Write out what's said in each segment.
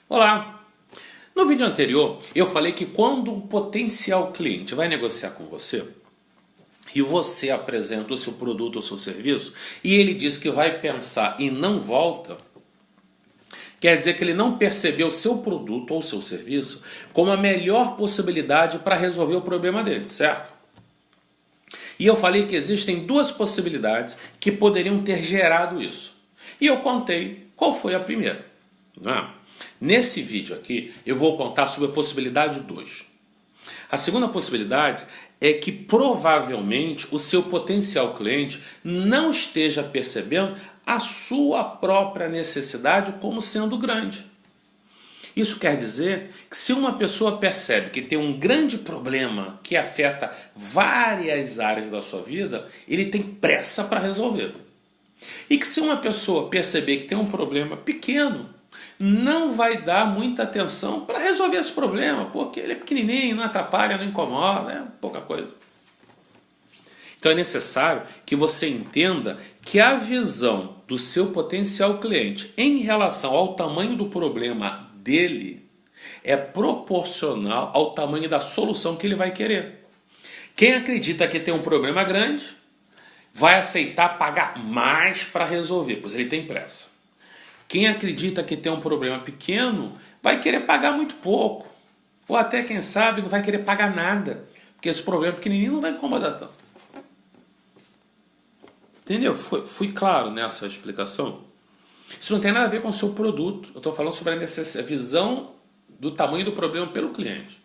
Olá! No vídeo anterior eu falei que quando um potencial cliente vai negociar com você e você apresenta o seu produto ou seu serviço e ele diz que vai pensar e não volta, quer dizer que ele não percebeu o seu produto ou seu serviço como a melhor possibilidade para resolver o problema dele, certo? E eu falei que existem duas possibilidades que poderiam ter gerado isso. E eu contei qual foi a primeira, não é? Nesse vídeo aqui, eu vou contar sobre a possibilidade 2. A segunda possibilidade é que provavelmente o seu potencial cliente não esteja percebendo a sua própria necessidade como sendo grande. Isso quer dizer que se uma pessoa percebe que tem um grande problema que afeta várias áreas da sua vida, ele tem pressa para resolver. E que se uma pessoa perceber que tem um problema pequeno, não vai dar muita atenção para resolver esse problema, porque ele é pequenininho, não atrapalha, não incomoda, é pouca coisa. Então é necessário que você entenda que a visão do seu potencial cliente em relação ao tamanho do problema dele é proporcional ao tamanho da solução que ele vai querer. Quem acredita que tem um problema grande vai aceitar pagar mais para resolver, pois ele tem pressa. Quem acredita que tem um problema pequeno vai querer pagar muito pouco. Ou até, quem sabe, não vai querer pagar nada. Porque esse problema pequenininho não vai incomodar tanto. Entendeu? Fui claro nessa explicação? Isso não tem nada a ver com o seu produto. Eu estou falando sobre a visão do tamanho do problema pelo cliente.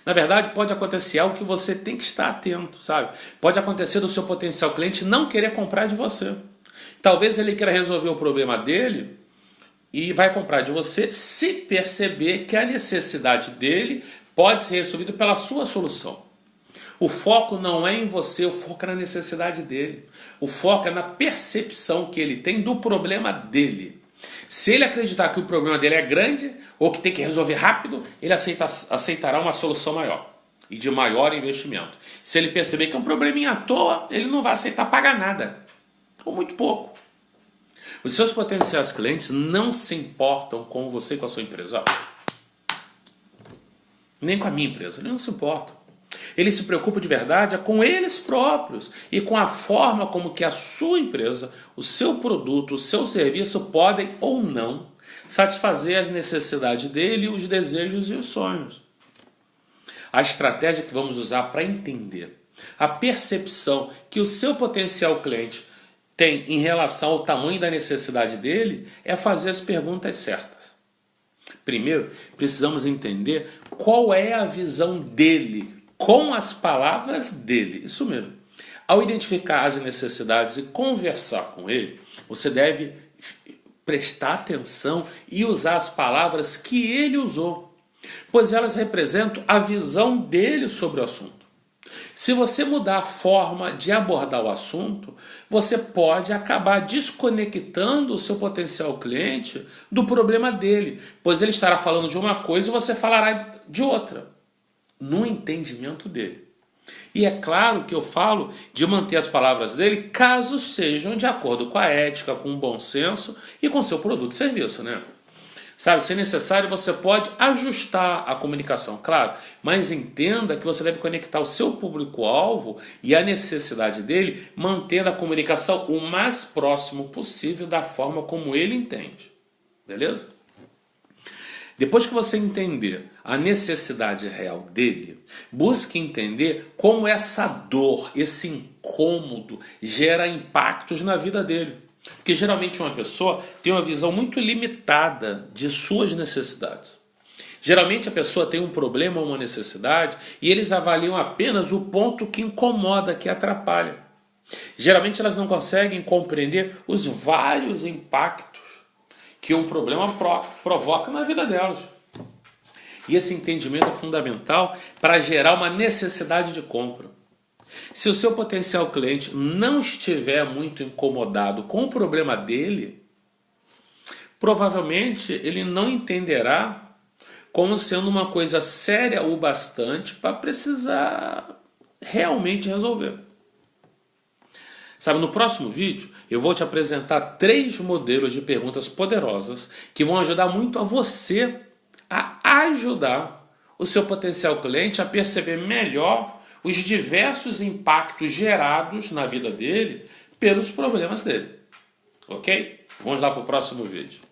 Na verdade, pode acontecer algo que você tem que estar atento, sabe? Pode acontecer do seu potencial cliente não querer comprar de você. Talvez ele queira resolver o problema dele e vai comprar de você se perceber que a necessidade dele pode ser resolvida pela sua solução. O foco não é em você, o foco é na necessidade dele. O foco é na percepção que ele tem do problema dele. Se ele acreditar que o problema dele é grande ou que tem que resolver rápido, ele aceitará uma solução maior e de maior investimento. Se ele perceber que é um probleminha à toa, ele não vai aceitar pagar nada, ou muito pouco. Os seus potenciais clientes não se importam com você e com a sua empresa. Nem com a minha empresa, eles não se importam. Eles se preocupam de verdade com eles próprios e com a forma como que a sua empresa, o seu produto, o seu serviço podem ou não satisfazer as necessidades dele, os desejos e os sonhos. A estratégia que vamos usar para entender a percepção que o seu potencial cliente tem em relação ao tamanho da necessidade dele é fazer as perguntas certas. Primeiro, precisamos entender qual é a visão dele com as palavras dele. Isso mesmo. Ao identificar as necessidades e conversar com ele, você deve prestar atenção e usar as palavras que ele usou, pois elas representam a visão dele sobre o assunto. Se você mudar a forma de abordar o assunto, você pode acabar desconectando o seu potencial cliente do problema dele, pois ele estará falando de uma coisa e você falará de outra, no entendimento dele. E é claro que eu falo de manter as palavras dele caso sejam de acordo com a ética, com o bom senso e com o seu produto e serviço, né? Sabe, se necessário, você pode ajustar a comunicação, claro, mas entenda que você deve conectar o seu público-alvo e a necessidade dele, mantendo a comunicação o mais próximo possível da forma como ele entende. Beleza? Depois que você entender a necessidade real dele, busque entender como essa dor, esse incômodo gera impactos na vida dele. Porque geralmente uma pessoa tem uma visão muito limitada de suas necessidades. Geralmente a pessoa tem um problema ou uma necessidade e eles avaliam apenas o ponto que incomoda, que atrapalha. Geralmente elas não conseguem compreender os vários impactos que um problema provoca na vida delas. E esse entendimento é fundamental para gerar uma necessidade de compra. Se o seu potencial cliente não estiver muito incomodado com o problema dele, provavelmente ele não entenderá como sendo uma coisa séria o bastante para precisar realmente resolver. Sabe, no próximo vídeo eu vou te apresentar 3 modelos de perguntas poderosas que vão ajudar muito a você a ajudar o seu potencial cliente a perceber melhor os diversos impactos gerados na vida dele pelos problemas dele. Ok? Vamos lá para o próximo vídeo.